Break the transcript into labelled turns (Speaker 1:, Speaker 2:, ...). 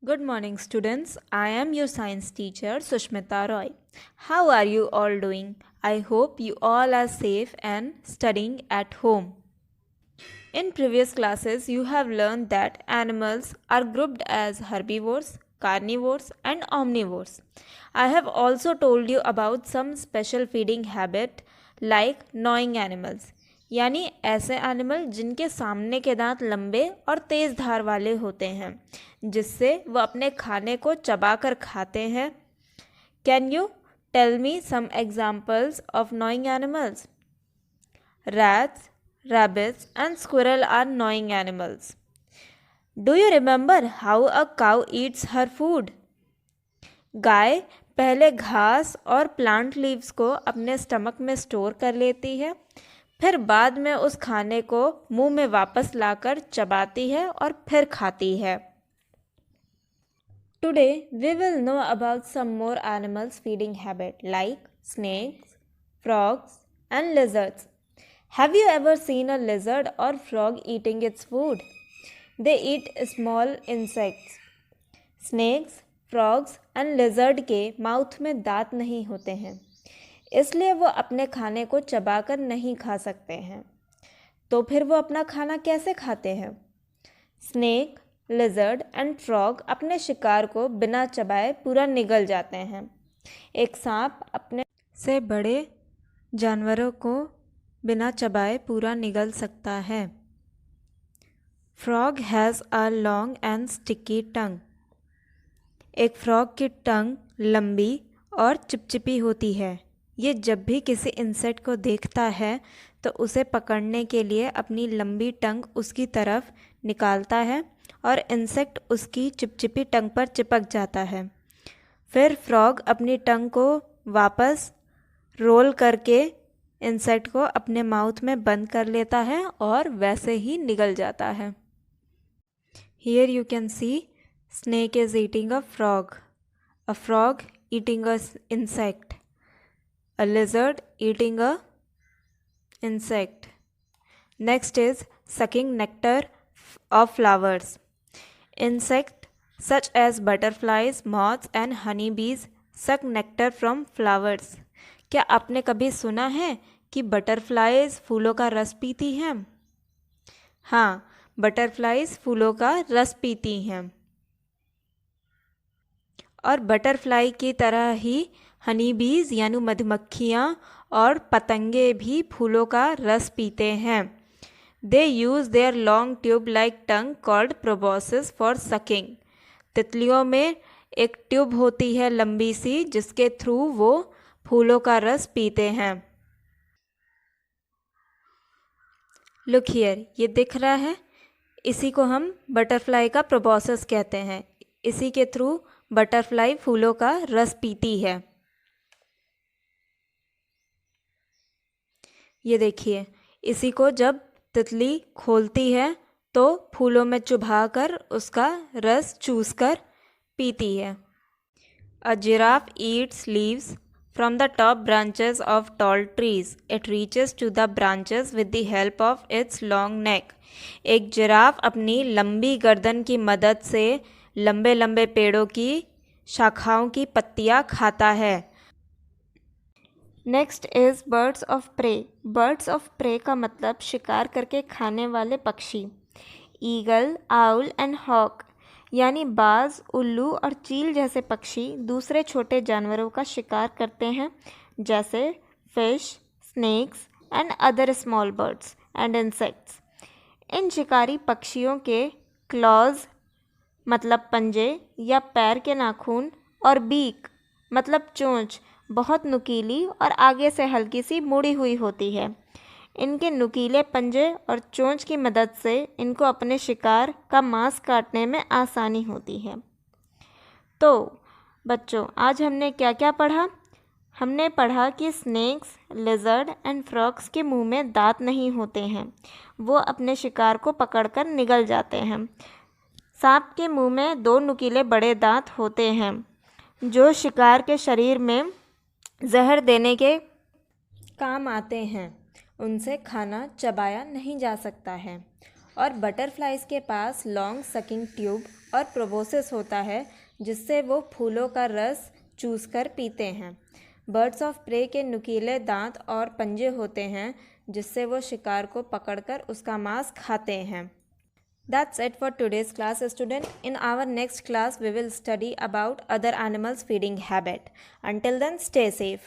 Speaker 1: Good morning, students. I am your science teacher, Sushmita Roy. How are you all doing? I hope you all are safe and studying at home. In previous classes, you have learned that animals are grouped as herbivores, carnivores, and omnivores. I have also told you about some special feeding habit like gnawing animals, यानी ऐसे animal जिनके सामने के दांत लंबे और तेज धार वाले होते हैं जिससे वह अपने खाने को चबाकर खाते हैं. Can you tell me some examples of gnawing animals? Rats, rabbits, and squirrel are gnawing animals. Do you remember how a cow eats her food? गाय पहले घास और प्लांट लीव्स को अपने स्टमक में स्टोर कर लेती है, फिर बाद में उस खाने को मुंह में वापस लाकर चबाती है और फिर खाती है. Today we will know about some more animals feeding habit like snakes, frogs, and lizards. Have you ever seen a lizard or frog eating its food? They eat small insects. Snakes, frogs and lizard के mouth में दांत नहीं होते हैं, इसलिए वो अपने खाने को चबाकर नहीं खा सकते हैं. तो फिर वो अपना खाना कैसे खाते हैं? स्नेक, लिजर्ड एंड फ्रॉग अपने शिकार को बिना चबाए पूरा निगल जाते हैं. एक सांप अपने से बड़े जानवरों को बिना चबाए पूरा निगल सकता है. Frog has a long and sticky tongue. एक फ्रॉग की टंग लंबी और चिपचिपी होती है. ये जब भी किसी इंसेक्ट को देखता है तो उसे पकड़ने के लिए अपनी लंबी टंग उसकी तरफ निकालता है और इंसेक्ट उसकी चिपचिपी टंग पर चिपक जाता है. फिर फ्रॉग अपनी टंग को वापस रोल करके इंसेक्ट को अपने माउथ में बंद कर लेता है और वैसे ही निगल जाता है. Here you can see snake is eating a frog eating a insect, a lizard eating a insect. Next is sucking nectar of flowers. Insect such as butterflies, moths and honeybees suck nectar from flowers. क्या आपने कभी सुना है कि butterflies फूलों का रस पीती हैं? हाँ, बटरफ्लाइज फूलों का रस पीती हैं. और बटरफ्लाई की तरह ही हनी बीज यानी मधुमक्खियाँ और पतंगे भी फूलों का रस पीते हैं. They use their long tube like tongue called proboscis for sucking. तितलियों में एक ट्यूब होती है लंबी सी जिसके थ्रू वो फूलों का रस पीते हैं. लुक हियर, ये दिख रहा है, इसी को हम बटरफ्लाई का प्रोबोसिस कहते हैं. इसी के थ्रू बटरफ्लाई फूलों का रस पीती है. ये देखिए, इसी को जब तितली खोलती है तो फूलों में चुभाकर उसका रस चूसकर पीती है. A giraffe eats leaves from the top branches of tall trees. It reaches to the branches with the help of its long neck. एक जिराफ अपनी लंबी गर्दन की मदद से लंबे लंबे पेड़ों की शाखाओं की पत्तियां खाता है. Next is birds of prey. Birds of prey का मतलब शिकार करके खाने वाले पक्षी. ईगल, आउल एंड हॉक यानी बाज, उल्लू और चील जैसे पक्षी दूसरे छोटे जानवरों का शिकार करते हैं जैसे fish, snakes and other small birds and insects. इन शिकारी पक्षियों के क्लॉज मतलब पंजे या पैर के नाखून और बीक मतलब चोंच बहुत नुकीली और आगे से हल्की सी मुड़ी हुई होती है. इनके नुकीले पंजे और चोंच की मदद से इनको अपने शिकार का मांस काटने में आसानी होती है. तो बच्चों, आज हमने क्या क्या पढ़ा? हमने पढ़ा कि स्नेक्स, लिजर्ड एंड फ्रॉग्स के मुंह में दांत नहीं होते हैं, वो अपने शिकार को पकड़कर निगल जाते हैं. सांप के मुंह में 2 नुकीले बड़े दांत होते हैं जो शिकार के शरीर में जहर देने के काम आते हैं. उनसे खाना चबाया नहीं जा सकता है. और बटरफ्लाइज के पास लॉन्ग सकिंग ट्यूब और प्रोबोसिस होता है जिससे वो फूलों का रस चूस कर पीते हैं। बर्ड्स ऑफ प्रे के नुकीले दांत और पंजे होते हैं जिससे वो शिकार को पकड़कर उसका मांस खाते हैं। That's it for today's class, student. In our next class, we will study about other animals' feeding habit. Until then, stay safe.